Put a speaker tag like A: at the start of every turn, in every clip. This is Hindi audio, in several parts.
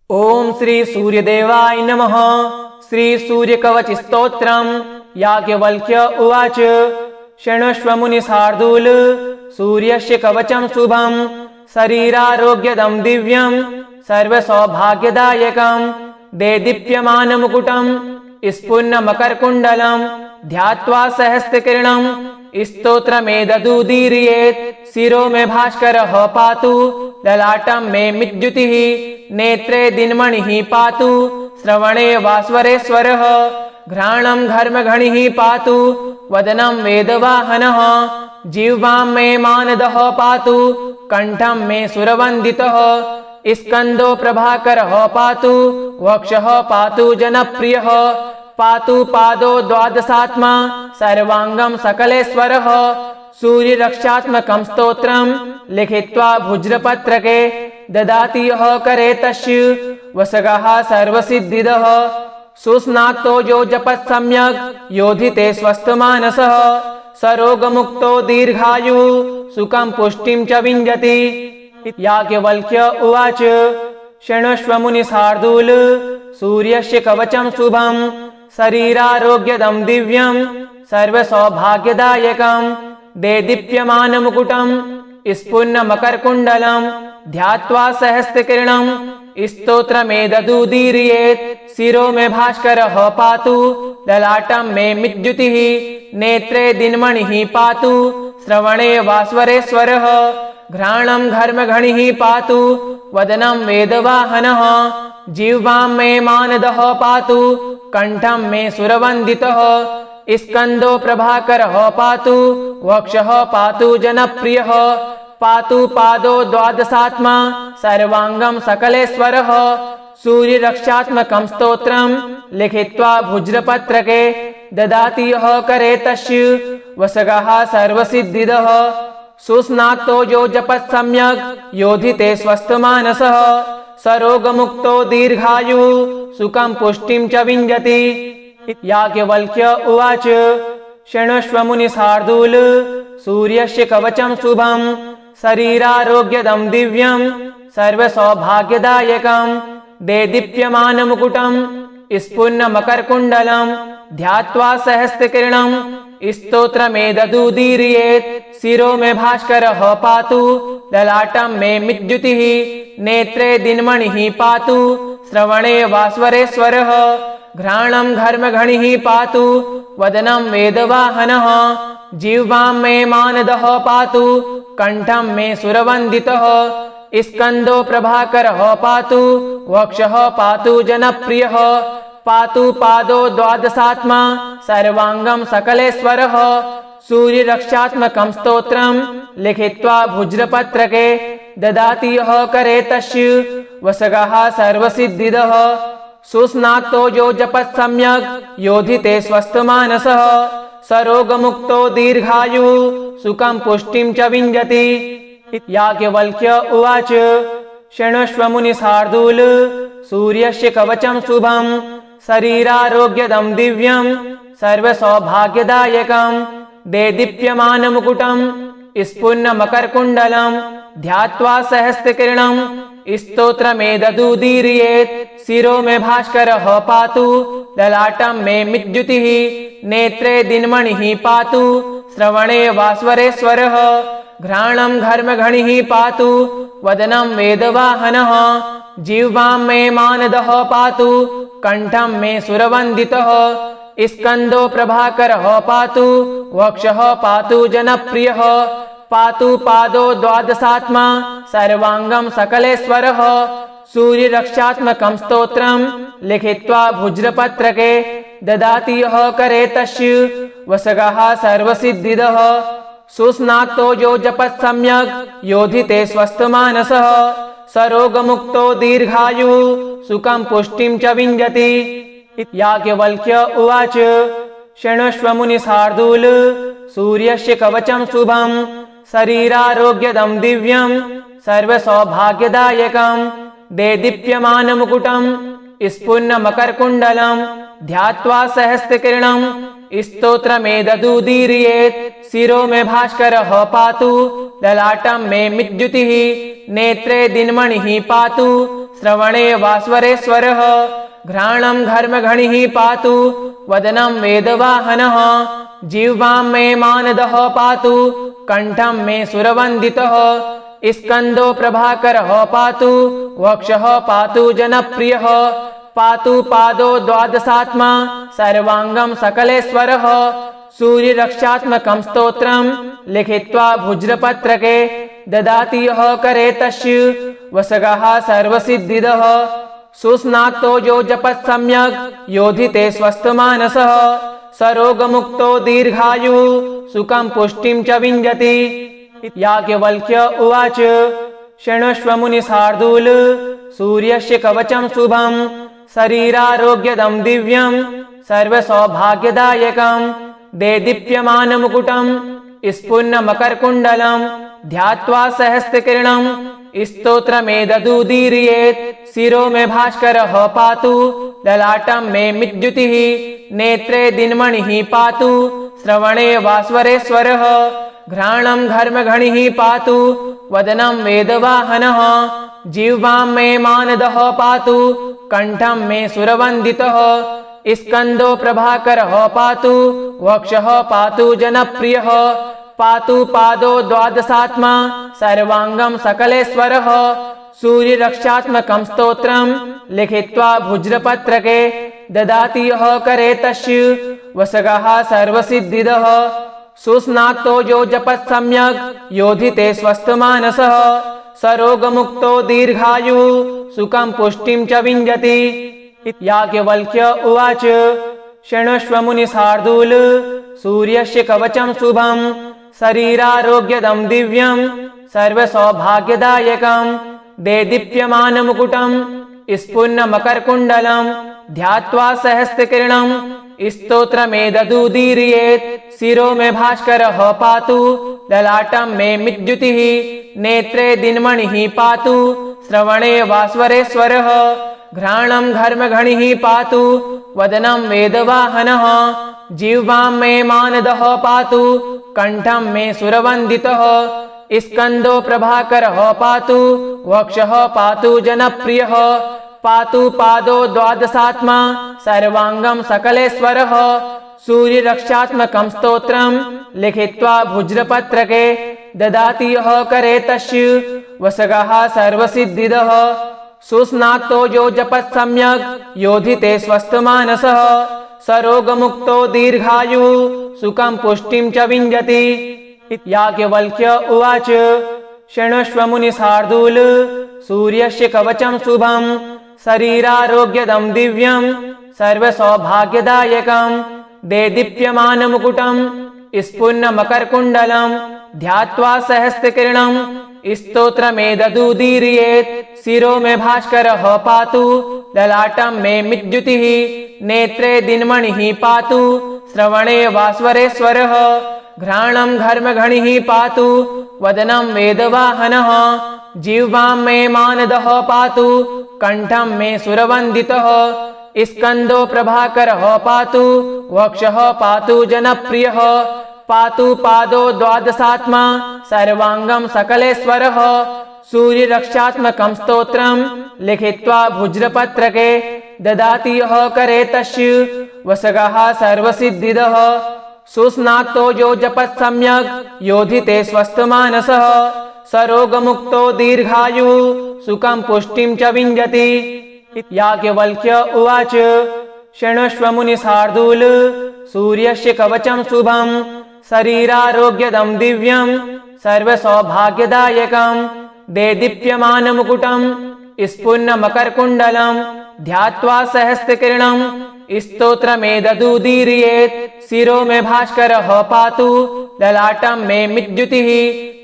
A: ओम श्री सूर्यदेवाय नमः। श्री सूर्यकवच स्तोत्रम्। याज्ञवल्क्य उवाच। शृणुष्व मुनिशार्दूल। सूर्यस्य कवचं शुभं शरीरारोग्यदं दिव्यं सर्वसौभाग्यदायकं देदीप्यमानमुकुटं स्फुरन्मकरकुण्डलं ध्यात्वा सहस्रकिरणं स्तोत्रमेतदुदीरयेत्। शिरो मे भास्करः पातु ललाटं मे मिद्युतिः नेत्रे दिनमणिः पातु श्रवणे वास्वरेश्वरः घ्राणं घर्मघणिः पातु वदनं वेदवाहनः जिह्वां मे मानदः पातु कंठं मे सुरवन्दितः स्कन्दो प्रभाकरः पातु वक्षः पातु जनप्रियः पातु पादो द्वादशात्मा सर्वांगं सकलेश्वरः। सूर्यरक्षात्मकं स्तोत्रं लिखित्वा भुज्रपत्रके ददाति यः करे तस्य वसगः सर्वसिद्धिदः। सुस्नातो यो जपत् सम्यक् योधिते स्वस्थमानसः सरोगमुक्तो दीर्घायुः सुखं पुष्टिं च विञ्जति। याज्ञवल्क्य उवाच। शृणुष्व मुनिशार्दूल। सूर्यस्य कवचं शुभं शरीरारोग्यदं दिव्यं सर्वसौभाग्यदायकं देदीप्यमानमुकुटं स्फुरन्मकरकुण्डलं ध्यात्वा सहस्रकिरणं स्तोत्रमेतदुदीरयेत्। शिरो मे भास्करः पातु ललाटं मे मिद्युतिः नेत्रे दिनमणिः पातु श्रवणे वास्वरेश्वरः घ्राणं घर्मघणिः पातु वदनं वेदवाहनः जिह्वां मे मानदः पातु कंठं मे सुरवन्दितः स्कन्दो प्रभाकरः पातु वक्षः पातु जनप्रियः पातु पादो द्वादशात्मा सर्वांगं सकलेश्वरः। सूर्यरक्षात्मकं स्तोत्रं लिखित्वा भुज्रपत्रके ददाति यः करे तस्य वसगः सर्वसिद्धिदः। सुस्नातो यो जपत् सम्यक् योधिते स्वस्थमानसः सरोगमुक्तो दीर्घायुः सुखं पुष्टिं च विञ्जति। याज्ञवल्क्य उवाच। शृणुष्व मुनिशार्दूल। सूर्यस्य कवचं शुभं शरीरारोग्यदं दिव्यं सर्वसौभाग्यदायकं देदीप्यमानमुकुटं स्फुरन्मकरकुण्डलं ध्यात्वा सहस्रकिरणं स्तोत्रमेतदुदीरयेत्। शिरो मे भास्करः पातु ललाटं मे मिद्युतिः नेत्रे दिनमणिः पातु श्रवणे वास्वरेश्वरः घ्राणं घर्मघणिः पातु वदनं वेदवाहनः जिह्वां मे मानदः पातु कंठं मे सुरवन्दितः स्कन्दो प्रभाकरः पातु वक्षः पातु जनप्रियः पातु पादो द्वादशात्मा सर्वांगं सकलेश्वरः। सूर्यरक्षात्मकं स्तोत्रं लिखित्वा भुज्रपत्रके ददाति यः करे तस्य वसगः सर्वसिद्धिदः। सुस्नातो यो जपत् सम्यक् योधिते स्वस्थमानसः सरोगमुक्तो दीर्घायुः सुखं पुष्टिं च विञ्जति। याज्ञवल्क्य उवाच। शृणुष्व मुनिशार्दूल। सूर्यस्य कवचं शुभं शरीरारोग्यदं दिव्यं सर्वसौभाग्यदायकं देदीप्यमानमुकुटं स्फुरन्मकरकुण्डलं ध्यात्वा सहस्रकिरणं स्तोत्रमेतदुदीरयेत्। शिरो मे भास्करः पातु ललाटं मे मिद्युतिः नेत्रे दिनमणिः पातु श्रवणे वास्वरेश्वरः घ्राणं घर्मघणिः पातु वदनं वेदवाहनः जिह्वां मे मानदः पातु कंठं मे सुरवन्दितः स्कन्दो प्रभाकरः पातु वक्षः पातु जनप्रियः पातु पादो द्वादशात्मा सर्वांगं सकलेश्वरः। सूर्यरक्षात्मकं स्तोत्रं लिखित्वा भुज्रपत्रके ददाति यः करे तस्य वसगः सर्वसिद्धिदः। सुस्नातो यो जपत् सम्यक् योधिते स्वस्थमानसः सरोगमुक्तो दीर्घायुः सुखं पुष्टिं च विञ्जति। याज्ञवल्क्य उवाच। शृणुष्व मुनिशार्दूल। सूर्यस्य कवचं शुभं शरीरारोग्यदं दिव्यं सर्वसौभाग्यदायकं देदीप्यमानमुकुटं स्फुरन्मकरकुण्डलं ध्यात्वा सहस्रकिरणं स्तोत्रमेतदुदीरयेत्। शिरो मे भास्करः पातु ललाटं मे मिद्युतिः नेत्रे दिनमणिः पातु श्रवणे वास्वरेश्वरः घ्राणं घर्मघणिः पातु वदनं वेदवाहनः जिह्वां मे मानदः पातु कंठं मे सुरवन्दितः स्कन्दो प्रभाकरः पातु वक्षः पातु जनप्रियः पातु पादो द्वादशात्मा सर्वांगं सकलेश्वरः सूर्यरक्षात्मकं स्तोत्रं लिखित्वा भुज्रपत्रके ददाति यः करे तस्य वसगः सर्वसिद्धिदः सुस्नातो यो जपत् सम्यक् योधिते स्वस्थमानसः सरोगमुक्तो दीर्घायुः सुखं पुष्टिं च विञ्जति। याज्ञवल्क्य उवाच शृणुष्व मुनिशार्दूल सूर्यस्य कवचं शुभं शरीरारोग्यदं दिव्यं सर्वसौभाग्यदायकं देदीप्यमानमुकुटं स्फुरन्मकरकुण्डलं ध्यात्वा सहस्रकिरणं स्तोत्रमेतदुदीरयेत् शिरो मे भास्करः पातु ललाटं मे मिज्जुतिः नेत्रे दिनमणिः पातु श्रवणे वास्वरेश्वरः घ्राणं घर्मघणिः पातु वदनं वेदवाहनः जिह्वां मे मानदः पातु कंठं मे सुरवन्दितः स्कन्दो प्रभाकरः पातु वक्षः पातु जनप्रियः पातु पादो द्वादशात्मा सर्वांगं सकलेश्वरः सूर्यरक्षात्मकं स्तोत्रं लिखित्वा भुज्रपत्रके ददाति यः करे तस्य वसगः सर्वसिद्धिदः सुस्नातो यो जपत् सम्यक् योधिते स्वस्थमानसः सरोगमुक्तो दीर्घायुः सुखं पुष्टिं च विञ्जति। याज्ञवल्क्य उवाच शृणुष्व मुनिशार्दूल सूर्यस्य कवचं शुभं शरीरारोग्यदं दिव्यं सर्वसौभाग्यदायकं देदीप्यमानमुकुटं स्फुरन्मकरकुण्डलं ध्यात्वा सहस्रकिरणं स्तोत्रमेतदुदीरयेत् शिरो मे भास्करः पातु ललाटं मे मिज्जुतिः नेत्रे दिनमणिः पातु श्रवणे वास्वरेश्वरः घ्राणं घर्मघणिः पातु वदनं वेदवाहनः जिह्वां मे मानदः पातु कंठं मे सुरवन्दितः स्कन्दो प्रभाकरः पातु वक्षः पातु जनप्रियः पातु पादो द्वादशात्मा सर्वांगं सकलेश्वरः सूर्यरक्षात्मकं स्तोत्रं लिखित्वा भुज्रपत्रके ददाति यः करे तस्य वसगः सर्वसिद्धिदः सुस्नातो यो जपत् सम्यक् योधिते स्वस्थमानसः सरोगमुक्तो दीर्घायुः सुखं पुष्टिं च विञ्जति। याज्ञवल्क्य उवाच शृणुष्व मुनिशार्दूल सूर्यस्य कवचं शुभं शरीरारोग्यदं दिव्यं सर्वसौभाग्यदायकं देदीप्यमानमुकुटं स्फुरन्मकरकुण्डलं ध्यात्वा सहस्रकिरणं स्तोत्रमेतदुदीरयेत् शिरो मे भास्करः पातु ललाटं मे मिज्जुतिः नेत्रे दिनमणिः पातु श्रवणे वास्वरेश्वरः घ्राणं घर्मघणिः पातु वदनं वेदवाहनः जिह्वां मे मानदः पातु कंठं मे सुरवन्दितः स्कन्दो प्रभाकरः पातु वक्षः पातु जनप्रियः पातु पादो द्वादशात्मा सर्वांगं सकलेश्वरः सूर्यरक्षात्मकं स्तोत्रं लिखित्वा भुज्रपत्रके ददाति यः करे तस्य वसगः सर्वसिद्धिदः सुस्नातो यो जपत् सम्यक् योधिते स्वस्थमानसः सरोगमुक्तो दीर्घायुः सुखं पुष्टिं च विञ्जति। याज्ञवल्क्य उवाच शृणुष्व मुनिशार्दूल सूर्यस्य कवचं शुभं शरीरारोग्यदं दिव्यं सर्वसौभाग्यदायकं देदीप्यमानमुकुटं स्फुरन्मकरकुण्डलं ध्यात्वा सहस्रकिरणं स्तोत्रमेतदुदीरयेत् शिरो मे भास्करः पातु ललाटं मे मिज्जुतिः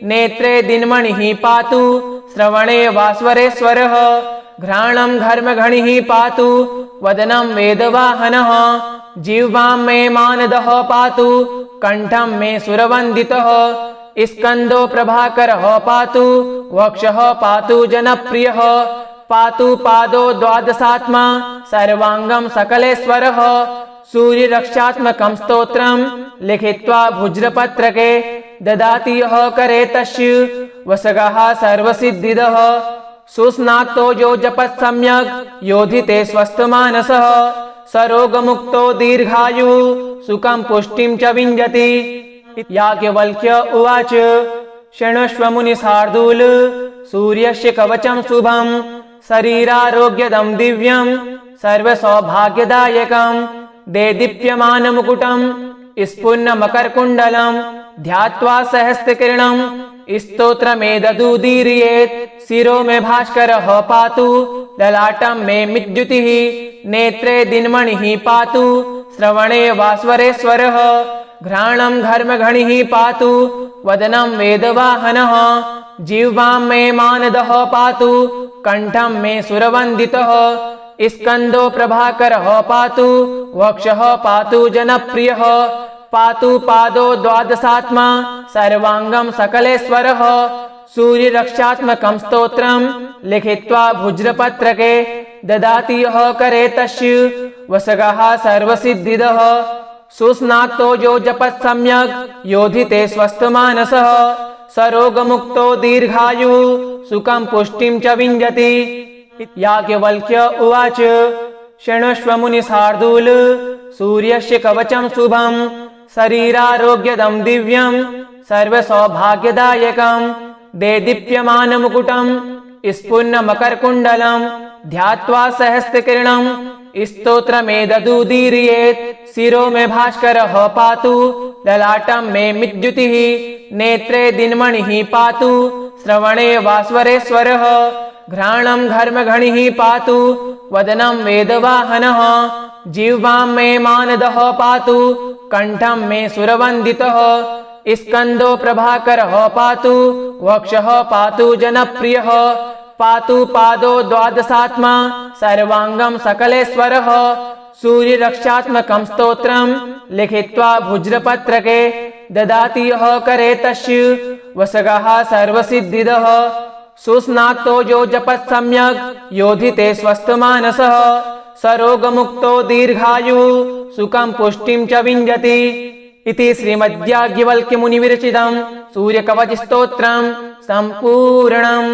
A: नेत्रे दिनमणिः पातु श्रवणे वास्वरेश्वरः घ्राणं घर्मघणिः पातु वदनं वेदवाहनः जिह्वां मे मानदः पातु कंठं मे सुरवन्दितः स्कन्दो प्रभाकरः पातु वक्षः पातु जनप्रियः पातु पादो द्वादशात्मा सर्वांगं सकलेश्वरः सूर्यरक्षात्मकं स्तोत्रं लिखित्वा भुज्रपत्रके ददाति यः करे तस्य वसगः सर्वसिद्धिदः सुस्नातो यो जपत् सम्यक् योधिते स्वस्थमानसः सरोगमुक्तो दीर्घायुः सुखं पुष्टिं च विञ्जति। याज्ञवल्क्य उवाच शृणुष्व मुनिशार्दूल सूर्यस्य कवचं शुभं शरीरारोग्यदं दिव्यं सर्वसौभाग्यदायकं देदीप्यमानमुकुटं स्फुरन्मकरकुण्डलं ध्यात्वा सहस्रकिरणं स्तोत्रमेतदुदीरयेत्। शिरो मे भास्करः पातु ललाटं मे मिज्जुतिः नेत्रे दिनमणिः पातु श्रवणे वास्वरेश्वरः घ्राणं घर्मघणिः पातु वदनं वेदवाहनः जिह्वां मे मानदः पातु कंठं मे सुरवन्दितः स्कन्दो प्रभाकरः पातु वक्षः पातु जनप्रियः पातु पादो द्वादशात्मा सर्वांगं सकलेश्वरः। सूर्यरक्षात्मकं स्तोत्रं लिखित्वा भुज्रपत्रके ददाति यः करे तस्य वसगः सर्वसिद्धिदः। सुस्नातो यो जपत् सम्यक् योधिते स्वस्थमानसः सरोगमुक्तो दीर्घायुः सुखं पुष्टिं च विञ्जति। याज्ञवल्क्य उवाच शृणुष्व मुनिशार्दूल सूर्यस्य कवचं शुभं शरीरारोग्यदं दिव्यं सर्वसौभाग्यदायकं देदीप्यमानमुकुटं स्फुरन्मकरकुण्डलं ध्यात्वा सहस्रकिरणं स्तोत्रमेतदुदीरयेत्। शिरो मे भास्करः पातु ललाटं मे मिज्जुतिः नेत्रे दिनमणिः पातु श्रवणे वास्वरेश्वरः घ्राणं घर्मघणिः पातु वदनं वेदवाहनः जिह्वां मे मानदः पातु कंठं मे सुरवन्दितः स्कन्दो प्रभाकरः पातु वक्षः पातु जनप्रियः पातु पादो द्वादशात्मा सर्वांगं सकलेश्वरः। सूर्यरक्षात्मकं स्तोत्रं लिखित्वा भुज्रपत्रके ददाति यः करे तस्य वसगः सर्वसिद्धिदः। सुस्नातो यो जपत् सम्यक् योधिते स्वस्थमानसः सरोगमुक्तो दीर्घायुः सुखं पुष्टिं च विञ्जति। इति श्रीमद्याज्ञवल्क्यमुनिविरचितं सूर्यकवचस्तोत्रं सम्पूर्णम्।